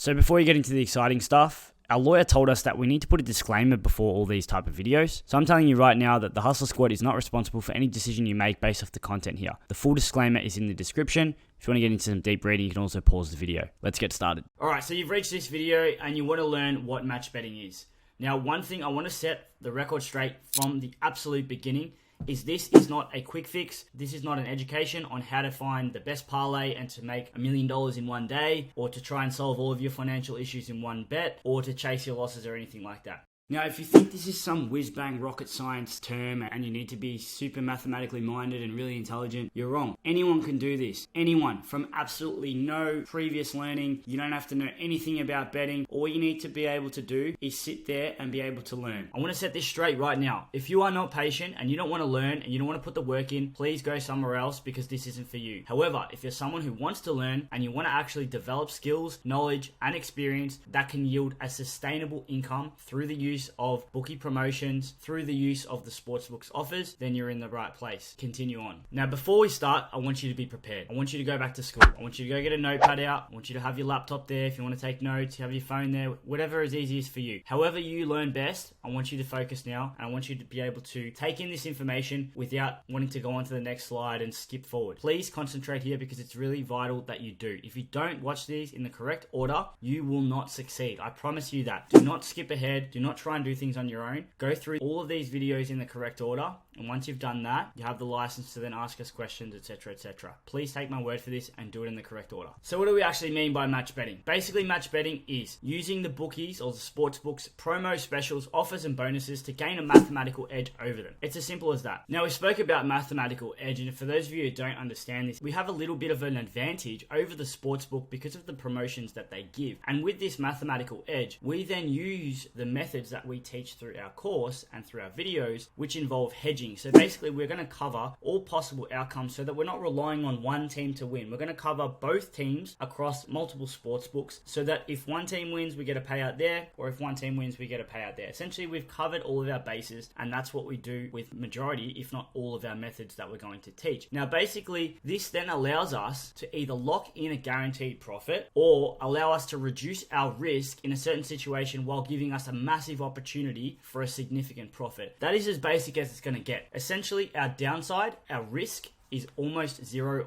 So before you get into the exciting stuff, our lawyer told us that we need to put a disclaimer before all these type of videos. So I'm telling you right now that the Hussla Squad is not responsible for any decision you make based off the content here. The full disclaimer is in the description. If you want to get into some deep reading, you can also pause the video. Let's get started. Alright, so you've reached this video and you want to learn what match betting is. Now, one thing I want to set the record straight from the absolute beginning is this is not a quick fix. This is not an education on how to find the best parlay and to make $1 million in one day, or to try and solve all of your financial issues in one bet, or to chase your losses or anything like that. Now, if you think this is some whiz-bang rocket science term and you need to be super mathematically minded and really intelligent, you're wrong. Anyone can do this. Anyone, from absolutely no previous learning. You don't have to know anything about betting. All you need to be able to do is sit there and be able to learn. I want to set this straight right now. If you are not patient and you don't want to learn and you don't want to put the work in, please go somewhere else because this isn't for you. However, if you're someone who wants to learn and you want to actually develop skills, knowledge, and experience that can yield a sustainable income through the use of bookie promotions, through the use of the sportsbooks offers, then you're in the right place. Continue on. Now, before we start, I want you to be prepared. I want you to go back to school. I want you to go get a notepad out. I want you to have your laptop there if you want to take notes, you have your phone there, whatever is easiest for you. However you learn best, I want you to focus now, and I want you to be able to take in this information without wanting to go on to the next slide and skip forward. Please concentrate here because it's really vital that you do. If you don't watch these in the correct order, you will not succeed. I promise you that. Do not skip ahead. Do not try and do things on your own. Go through all of these videos in the correct order, and once you've done that, you have the license to then ask us questions, etc, etc. Please take my word for this and do it in the correct order. So what do we actually mean by match betting? Basically, match betting is using the bookies or the sports books promo specials, offers and bonuses to gain a mathematical edge over them. It's as simple as that. Now, we spoke about mathematical edge, and for those of you who don't understand this, we have a little bit of an advantage over the sports book because of the promotions that they give. And with this mathematical edge, we then use the methods that we teach through our course and through our videos, which involve hedging. So basically, we're going to cover all possible outcomes so that we're not relying on one team to win. We're going to cover both teams across multiple sports books so that if one team wins, we get a payout there, or if one team wins, we get a payout there. Essentially, we've covered all of our bases, and that's what we do with majority, if not all of our methods that we're going to teach. Now, basically, this then allows us to either lock in a guaranteed profit or allow us to reduce our risk in a certain situation while giving us a massive opportunity for a significant profit. That is as basic as it's going to get. Essentially, our downside, our risk, is almost zero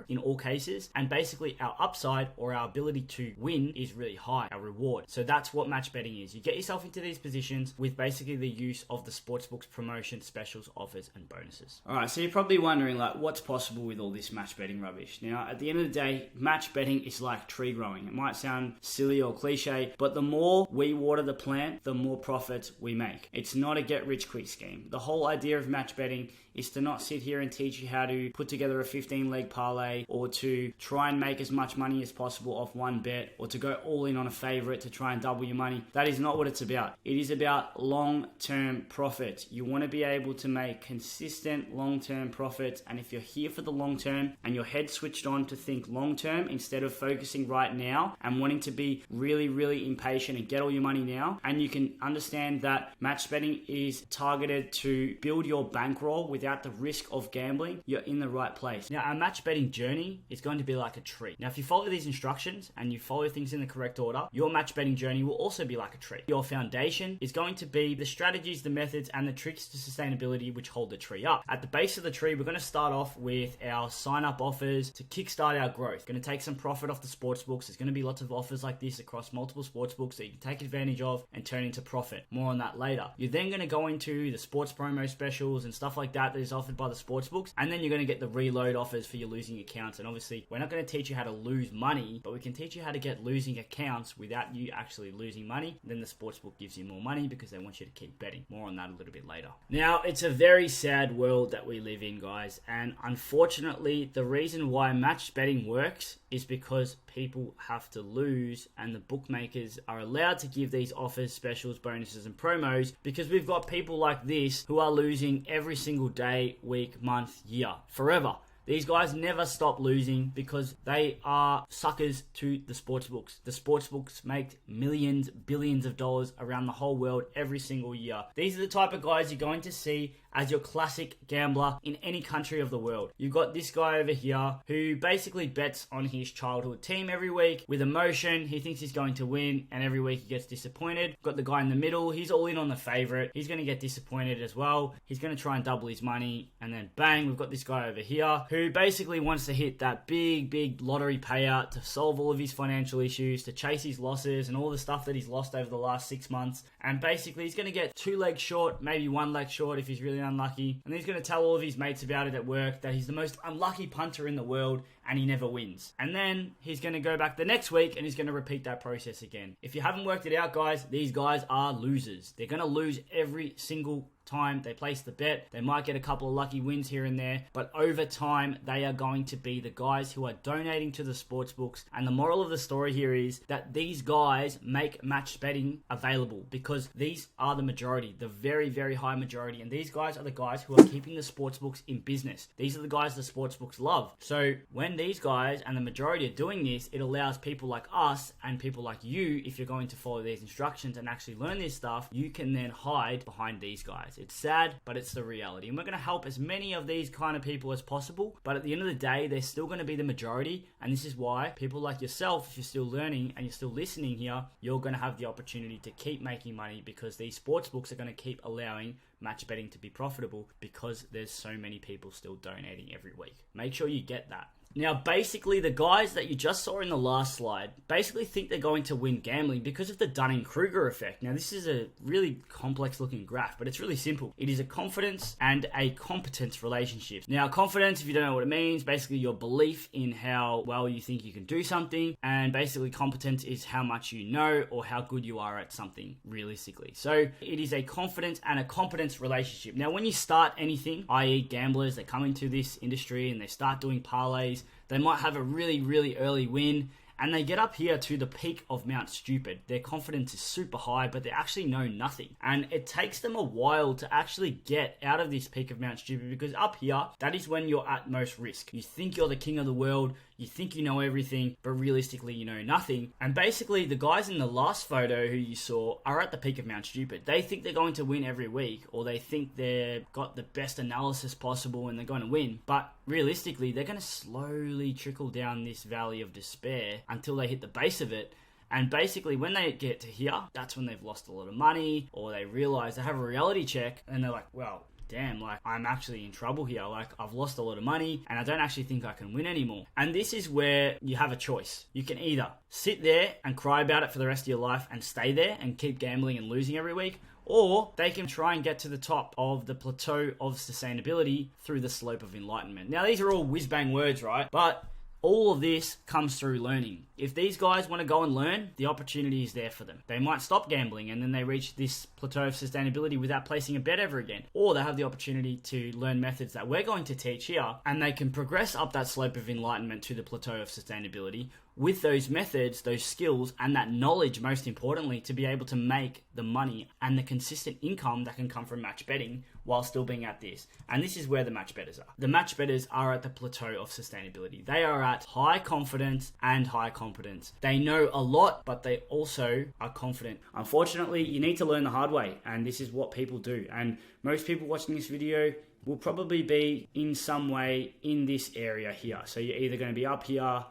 in all cases, and basically our upside or our ability to win is really high, our reward. So that's what match betting is. You get yourself into these positions with basically the use of the sportsbooks promotions, specials, offers, and bonuses. Alright, so you're probably wondering, like, what's possible with all this match betting rubbish? Now, at the end of the day, match betting is like tree growing. It might sound silly or cliche, but the more we water the plant, the more profits we make. It's not a get-rich-quick scheme. The whole idea of match betting is to not sit here and teach you how to put together a 15-leg parlay, or to try and make as much money as possible off one bet, or to go all in on a favorite to try and double your money. That is not what it's about. It is about long-term profits. You want to be able to make consistent long-term profits, and if you're here for the long term and your head switched on to think long-term instead of focusing right now and wanting to be really, really impatient and get all your money now, and you can understand that match betting is targeted to build your bankroll without the risk of gambling, you're in the right place. Now, our match betting journey is going to be like a tree. Now, if you follow these instructions and you follow things in the correct order, your match betting journey will also be like a tree. Your foundation is going to be the strategies, the methods, and the tricks to sustainability which hold the tree up. At the base of the tree, we're going to start off with our sign-up offers to kickstart our growth. Going to take some profit off the sports books. There's going to be lots of offers like this across multiple sports books that you can take advantage of and turn into profit. More on that later. You're then going to go into the sports promo specials and stuff like that is offered by the sports books, and then you're going to get the reload offers for your losing accounts. And obviously, we're not going to teach you how to lose money, but we can teach you how to get losing accounts without you actually losing money. Then the sportsbook gives you more money because they want you to keep betting. More on that a little bit later. Now, it's a very sad world that we live in, guys, and unfortunately, the reason why match betting works is because people have to lose, and the bookmakers are allowed to give these offers, specials, bonuses, and promos because we've got people like this who are losing every single day, week, month, year, forever. These guys never stop losing because they are suckers to the sports books. The sports books make millions, billions of dollars around the whole world every single year. These are the type of guys you're going to see as your classic gambler in any country of the world. You've got this guy over here who basically bets on his childhood team every week with emotion. He thinks he's going to win, and every week he gets disappointed. Got the guy in the middle. He's all in on the favorite. He's going to get disappointed as well. He's going to try and double his money, and then bang, we've got this guy over here who basically wants to hit that big lottery payout to solve all of his financial issues, to chase his losses and all the stuff that he's lost over the last 6 months. And basically he's going to get 2 legs short, maybe 1 leg short if he's really unlucky. And he's going to tell all of his mates about it at work that he's the most unlucky punter in the world and he never wins. And then he's going to go back the next week and he's going to repeat that process again. If you haven't worked it out, guys, these guys are losers. They're going to lose every single time they place the bet. They might get a couple of lucky wins here and there, but over time they are going to be the guys who are donating to the sports books. And the moral of the story here is that these guys make match betting available because these are the majority, the very high majority, and these guys are the guys who are keeping the sports books in business. These are the guys the sports books love. So when these guys and the majority are doing this, it allows people like us and people like you, if you're going to follow these instructions and actually learn this stuff, you can then hide behind these guys. It's sad, but it's the reality. And we're going to help as many of these kind of people as possible. But at the end of the day, they're still going to be the majority. And this is why people like yourself, if you're still learning and you're still listening here, you're going to have the opportunity to keep making money because these sports books are going to keep allowing match betting to be profitable because there's so many people still donating every week. Make sure you get that. Now, basically, the guys that you just saw in the last slide basically think they're going to win gambling because of the Dunning-Kruger effect. Now, this is a really complex-looking graph, but it's really simple. It is a confidence and a competence relationship. Now, confidence, if you don't know what it means, basically your belief in how well you think you can do something, and basically competence is how much you know or how good you are at something, realistically. So, it is a confidence and a competence relationship. Now, when you start anything, i.e. gamblers, they come into this industry and they start doing parlays, they might have a really early win and they get up here to the peak of Mount Stupid. Their confidence is super high, but they actually know nothing. And it takes them a while to actually get out of this peak of Mount Stupid because up here, that is when you're at most risk. You think you're the king of the world, you think you know everything, but realistically you know nothing. And basically the guys in the last photo who you saw are at the peak of Mount Stupid. They think they're going to win every week, or they think they've got the best analysis possible and they're going to win. But realistically, they're going to slowly trickle down this valley of despair until they hit the base of it. And basically when they get to here, that's when they've lost a lot of money, or they realize they have a reality check and they're like, well, damn, like I'm actually in trouble here. Like I've lost a lot of money and I don't actually think I can win anymore. And this is where you have a choice. You can either sit there and cry about it for the rest of your life and stay there and keep gambling and losing every week, or they can try and get to the top of the plateau of sustainability through the slope of enlightenment. Now, these are all whiz-bang words, right? But all of this comes through learning. If these guys want to go and learn, the opportunity is there for them. They might stop gambling and then they reach this plateau of sustainability without placing a bet ever again. Or they have the opportunity to learn methods that we're going to teach here, and they can progress up that slope of enlightenment to the plateau of sustainability with those methods, those skills, and that knowledge, most importantly, to be able to make the money and the consistent income that can come from match betting while still being at this. And this is where the match bettors are. The match bettors are at the plateau of sustainability. They are at high confidence and high competence. They know a lot, but they also are confident. Unfortunately, you need to learn the hard way, and this is what people do. And most people watching this video will probably be in some way in this area here. So you're either going to be up here,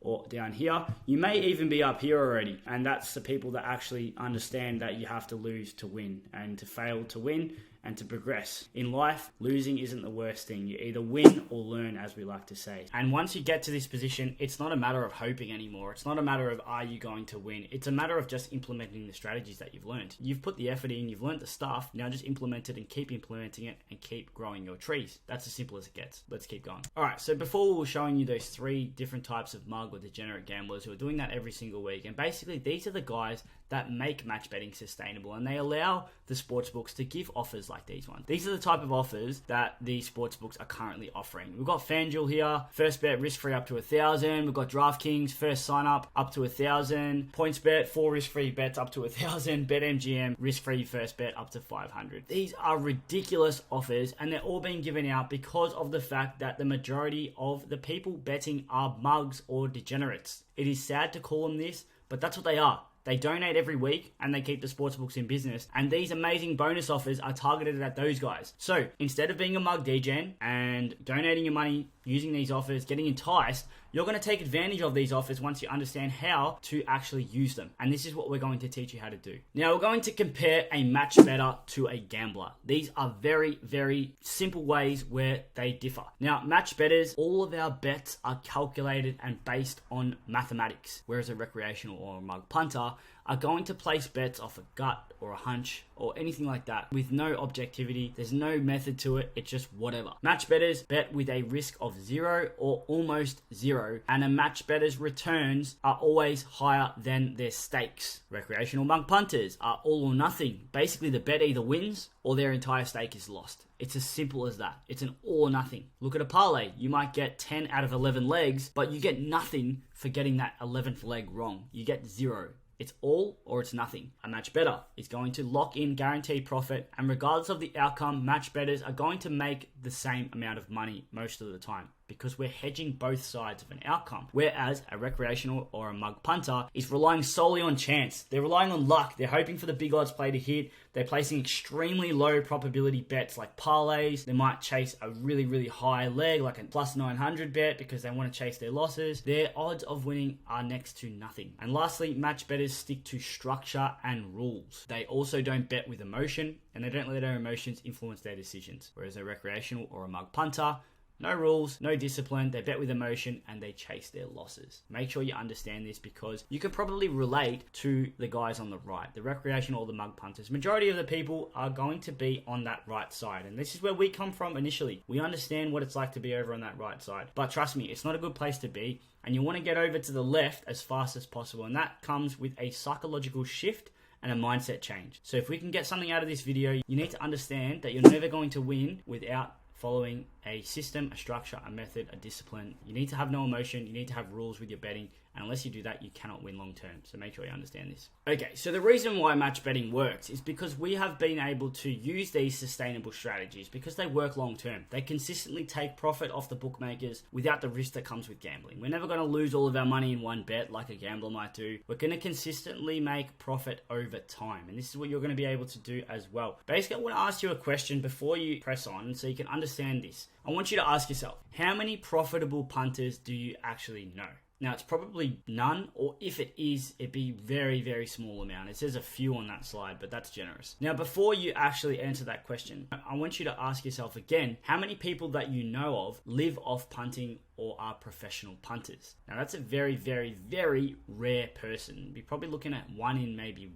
or down here. You may even be up here already, and that's the people that actually understand that you have to lose to win, and to fail to win, and to progress. In life, losing isn't the worst thing. You either win or learn, as we like to say. And once you get to this position, it's not a matter of hoping anymore. It's not a matter of are you going to win. It's a matter of just implementing the strategies that you've learned. You've put the effort in, you've learned the stuff, now just implement it and keep implementing it and keep growing your trees. That's as simple as it gets. Let's keep going. Alright, so before we were showing you those 3 different types of mug or degenerate gamblers who are doing that every single week. And basically these are the guys that make match betting sustainable, and they allow the sports books to give offers like these ones. These are the type of offers that the sports books are currently offering. We've got FanDuel here, first bet risk-free up to $1,000. We've got DraftKings, first sign-up up to $1,000. PointsBet, 4 risk-free bets up to $1,000. BetMGM, risk-free first bet up to $500. These are ridiculous offers, and they're all being given out because of the fact that the majority of the people betting are mugs or degenerates. It is sad to call them this, but that's what they are. They donate every week and they keep the sportsbooks in business. And these amazing bonus offers are targeted at those guys. So instead of being a mug degen and donating your money using these offers, getting enticed, you're going to take advantage of these offers once you understand how to actually use them. And this is what we're going to teach you how to do. Now, we're going to compare a match bettor to a gambler. These are very, very simple ways where they differ. Now, match bettors, all of our bets are calculated and based on mathematics, whereas a recreational or a mug punter are going to place bets off a gut or a hunch or anything like that with no objectivity. There's no method to it. It's just whatever. Match bettors bet with a risk of 0 or almost 0, and a match bettor's returns are always higher than their stakes. Recreational mug punters are all or nothing. Basically, the bet either wins or their entire stake is lost. It's as simple as that. It's an all or nothing. Look at a parlay. You might get 10 out of 11 legs, but you get nothing for getting that 11th leg wrong. You get 0. It's all or it's nothing. A match bettor is going to lock in guaranteed profit, and regardless of the outcome, match bettors are going to make the same amount of money most of the time, because we're hedging both sides of an outcome. Whereas a recreational or a mug punter is relying solely on chance. They're relying on luck. They're hoping for the big odds play to hit. They're placing extremely low probability bets like parlays. They might chase a really, really high leg like a plus 900 bet because they want to chase their losses. Their odds of winning are next to nothing. And lastly, match bettors stick to structure and rules. They also don't bet with emotion, and they don't let their emotions influence their decisions. Whereas a recreational or a mug punter, no rules, no discipline, they bet with emotion and they chase their losses. Make sure you understand this, because you can probably relate to the guys on the right, the recreational or the mug punters. Majority of the people are going to be on that right side, and this is where we come from initially. We understand what it's like to be over on that right side, but trust me, it's not a good place to be, and you want to get over to the left as fast as possible, and that comes with a psychological shift and a mindset change. So if we can get something out of this video, you need to understand that you're never going to win without following a system, a structure, a method, a discipline. You need to have no emotion. You need to have rules with your betting. And unless you do that, you cannot win long term. So make sure you understand this. Okay, so the reason why match betting works is because we have been able to use these sustainable strategies because they work long term. They consistently take profit off the bookmakers without the risk that comes with gambling. We're never going to lose all of our money in one bet like a gambler might do. We're going to consistently make profit over time. And this is what you're going to be able to do as well. Basically, I want to ask you a question before you press on so you can understand this. I want you to ask yourself, how many profitable punters do you actually know? Now, it's probably none, or if it is, it'd be very, very small amount. It says a few on that slide, but that's generous. Now, before you actually answer that question, I want you to ask yourself again, how many people that you know of live off punting or are professional punters? Now, that's a very, very, very rare person. You're probably looking at one in maybe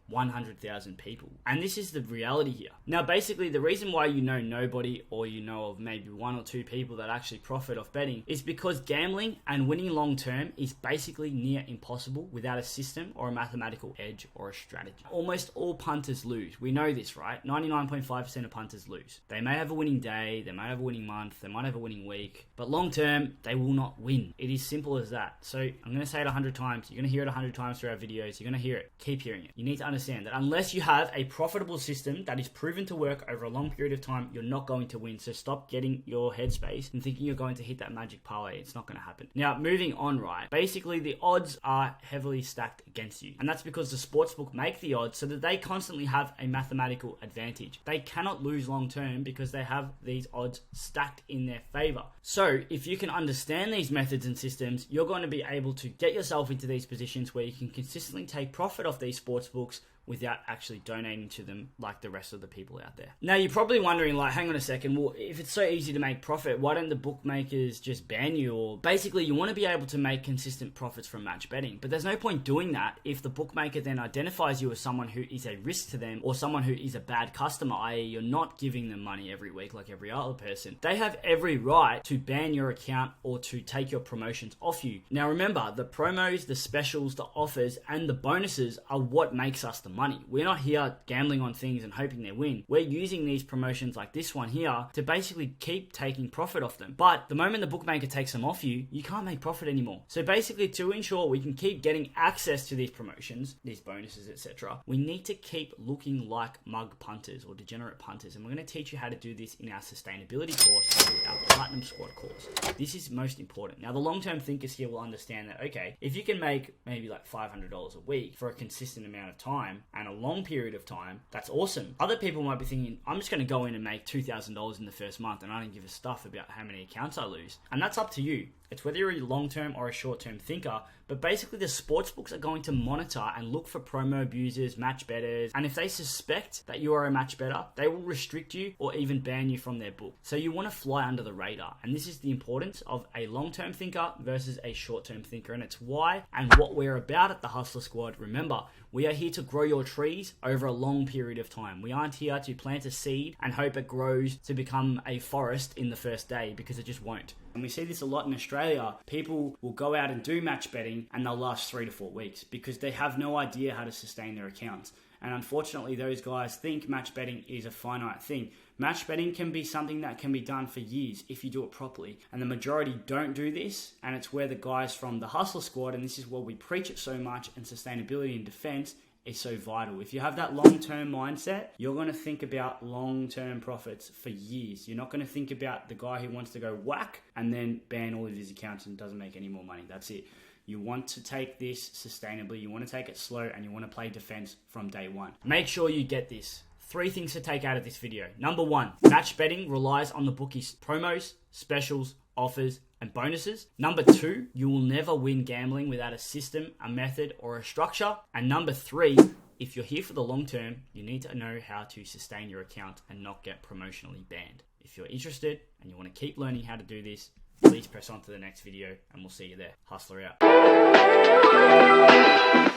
100,000 people. And this is the reality here. Now, basically, the reason why you know nobody, or you know of maybe 1 or 2 people that actually profit off betting, is because gambling and winning long term is basically near impossible without a system or a mathematical edge or a strategy. Almost all punters lose. We know this, right? 99.5% of punters lose. They may have a winning day, they may have a winning month, they might have a winning week, but long term, they will not win. It is simple as that. So I'm going to say it 100 times. You're going to hear it 100 times through our videos. You're going to hear it. Keep hearing it. You need to understand that unless you have a profitable system that is proven to work over a long period of time, you're not going to win. So stop getting your headspace and thinking you're going to hit that magic parlay. It's not going to happen. Now, moving on, right? Basically, the odds are heavily stacked against you. And that's because the sportsbook make the odds so that they constantly have a mathematical advantage. They cannot lose long term because they have these odds stacked in their favor. So if you can understand these methods and systems, you're going to be able to get yourself into these positions where you can consistently take profit off these sportsbooks without actually donating to them like the rest of the people out there. Now, you're probably wondering, like, hang on a second, well, if it's so easy to make profit, why don't the bookmakers just ban you? Or basically, you want to be able to make consistent profits from match betting, but there's no point doing that if the bookmaker then identifies you as someone who is a risk to them or someone who is a bad customer, i.e. you're not giving them money every week like every other person. They have every right to ban your account or to take your promotions off you. Now, remember, the promos, the specials, the offers, and the bonuses are what makes us the money. We're not here gambling on things and hoping they win. We're using these promotions like this one here to basically keep taking profit off them. But the moment the bookmaker takes them off you, you can't make profit anymore. So basically, to ensure we can keep getting access to these promotions, these bonuses, etc., we need to keep looking like mug punters or degenerate punters. And we're going to teach you how to do this in our sustainability course, our Platinum Squad course. This is most important. Now, the long-term thinkers here will understand that, okay, if you can make maybe like $500 a week for a consistent amount of time and a long period of time, that's awesome. Other people might be thinking, I'm just going to go in and make $2,000 in the first month and I don't give a stuff about how many accounts I lose. And that's up to you. It's whether you're a long-term or a short-term thinker, but basically the sportsbooks are going to monitor and look for promo abusers, match bettors, and if they suspect that you are a match bettor, they will restrict you or even ban you from their book. So you want to fly under the radar, and this is the importance of a long-term thinker versus a short-term thinker, and it's why and what we're about at the Hussla Squad. Remember, we are here to grow your trees over a long period of time. We aren't here to plant a seed and hope it grows to become a forest in the first day, because it just won't. And we see this a lot in Australia. People will go out and do match betting and they'll last 3 to 4 weeks because they have no idea how to sustain their accounts. And unfortunately, those guys think match betting is a finite thing. Match betting can be something that can be done for years if you do it properly. And the majority don't do this. And it's where the guys from the Hussla Squad, and this is where we preach it so much, and sustainability and defense is so vital. If you have that long-term mindset, you're going to think about long-term profits for years. You're not going to think about the guy who wants to go whack and then ban all of his accounts and doesn't make any more money. That's it. You want to take this sustainably, you want to take it slow, and you want to play defense from day one. Make sure you get this. 3 things to take out of this video. Number 1, match betting relies on the bookies' promos, specials, offers, and bonuses. Number 2, you will never win gambling without a system, a method, or a structure. And number 3, if you're here for the long term, you need to know how to sustain your account and not get promotionally banned. If you're interested and you want to keep learning how to do this, please press on to the next video and we'll see you there. Hussla out.